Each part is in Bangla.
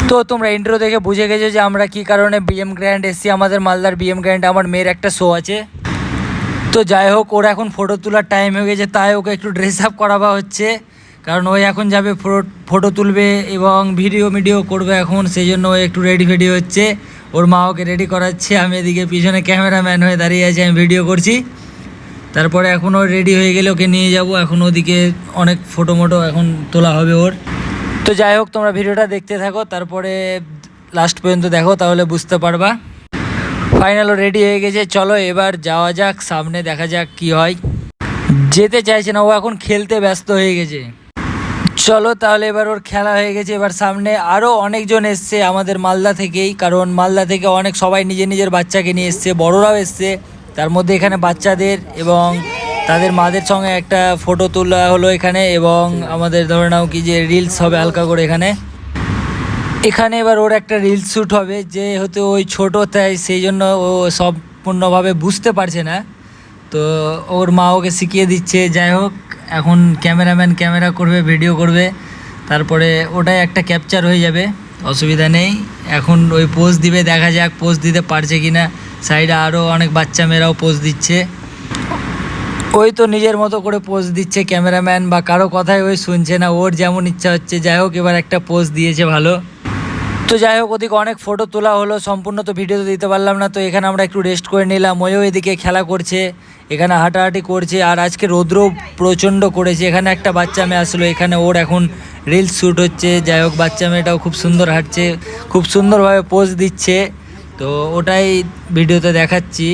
তো তোমরা ইন্ট্রো দেখে বুঝে গেছো যে আমরা কি কারণে বিএম গ্র্যান্ড এসছি। আমাদের মালদার বিএম গ্র্যান্ড আমার মেয়ের একটা শো আছে। তো যাই হোক, ওর এখন ফটো তোলার টাইম হয়ে গেছে, তাই ওকে একটু ড্রেস আপ করাবা হচ্ছে, কারণ ওই এখন যাবে ফটো তুলবে এবং ভিডিও করবে এখন, সেই জন্য ও একটু রেডি হচ্ছে। ওর মা ওকে রেডি করাচ্ছে, আমি এদিকে পিছনে ক্যামেরাম্যান হয়ে দাঁড়িয়ে আছি, আমি ভিডিও করছি। তারপরে এখন ও রেডি হয়ে গেলে ওকে নিয়ে যাব, এখন ওদিকে অনেক ফটো এখন তোলা হবে ওর। তো যাই হোক, তোমরা ভিডিওটা দেখতে থাকো, তারপরে লাস্ট পর্যন্ত দেখো, তাহলে বুঝতে পারবা। ফাইনাল রেডি হয়ে গেছে, চলো এবার যাওয়া যাক সামনে, দেখা যাক কি হয়। যেতে চাইছে না, ও এখন খেলতে ব্যস্ত হয়ে গেছে। চলো তাহলে, এবার ওর খেলা হয়ে গেছে, এবার সামনে আরও অনেকজন এসছে আমাদের মালদা থেকেই, কারণ মালদা থেকে অনেক সবাই নিজের বাচ্চাকে নিয়ে এসছে, বড়রাও এসছে। তার মধ্যে এখানে বাচ্চাদের এবং তাদের মাদের সঙ্গে একটা ফটো তোলা হলো এখানে, এবং আমাদের ধরে নাও কি যে রিলস হবে হালকা করে এখানে এবার ওর একটা রিলস শ্যুট হবে, যেহেতু ওই ছোটো, তাই সেই জন্য ও সম্পূর্ণভাবে বুঝতে পারছে না, তো ওর মা ওকে শিখিয়ে দিচ্ছে। যাই হোক, এখন ক্যামেরাম্যান ক্যামেরা করবে, ভিডিও করবে, তারপরে ওটাই একটা ক্যাপচার হয়ে যাবে, অসুবিধা নেই। এখন ওই পোজ দিবে, দেখা যাক পোজ দিতে পারছে কি না। সাইডে আরও অনেক বাচ্চা মেয়েরাও পোজ দিচ্ছে, ওই তো নিজের মতো করে পোজ দিচ্ছে, ক্যামেরাম্যান বা কারো কথাই ওই শুনছে না, ওর যেমন ইচ্ছা হচ্ছে। যাই হোক, এবার একটা পোজ দিয়েছে ভালো। তো যাই হোক, ওদিকে অনেক ফটো তোলা হলো, সম্পূর্ণ তো ভিডিও তো দিতে পারলাম না, তো এখানে আমরা একটু রেস্ট করে নিলাম। ওইও এদিকে খেলা করছে, এখানে হাঁটাহাঁটি করছে, আর আজকে রৌদ্র প্রচণ্ড করেছে। এখানে একটা বাচ্চা মেয়ে আসলো, এখানে ওর এখন রিলস শ্যুট হচ্ছে। যাই হোক, বাচ্চা মেয়েটাও খুব সুন্দর হাঁটছে, খুব সুন্দরভাবে পোজ দিচ্ছে, তো ওটাই ভিডিওতে দেখাচ্ছি।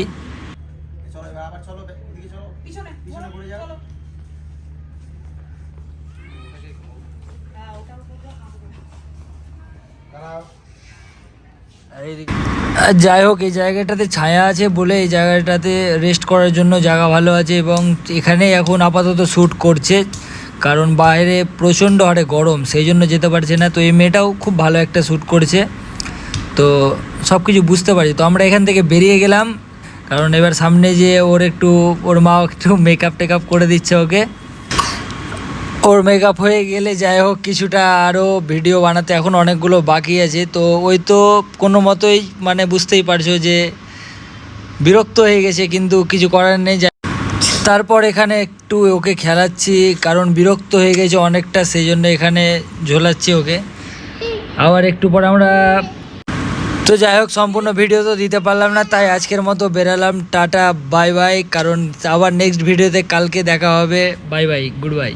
যাই হোক, এই জায়গাটাতে ছায়া আছে বলে এই জায়গাটাতে রেস্ট করার জন্য জায়গা ভালো আছে, এবং এখানেই এখন আপাতত শ্যুট করছে, কারণ বাইরে প্রচণ্ড হারে গরম, সেই জন্য যেতে পারছে না। তো এই মেয়েটাও খুব ভালো একটা শ্যুট করছে, তো সব কিছু বুঝতে পারছি। তো আমরা এখান থেকে বেরিয়ে গেলাম, কারণ এবার সামনে যে ওর মা একটু মেকআপ করে দিচ্ছে ওকে। ওর মেকআপ হয়ে গেলে যাই হোক, কিছুটা আরও ভিডিও বানাতে এখন অনেকগুলো বাকি আছে, তো ওই তো কোনো মতোই বুঝতেই পারছো যে বিরক্ত হয়ে গেছে, কিন্তু কিছু করার নেই। তারপর এখানে একটু ওকে খেলাচ্ছি, কারণ বিরক্ত হয়ে গেছে অনেকটা, সেই জন্য এখানে ঝোলাচ্ছি ওকে। আবার একটু পর আমরা, তো যাই হোক, সম্পূর্ণ ভিডিও তো দিতে পারলাম না, তাই আজকের মতো বেরালাম, টাটা বাই বাই, কারণ আবার নেক্সট ভিডিওতে কালকে দেখা হবে। Bye bye, good bye.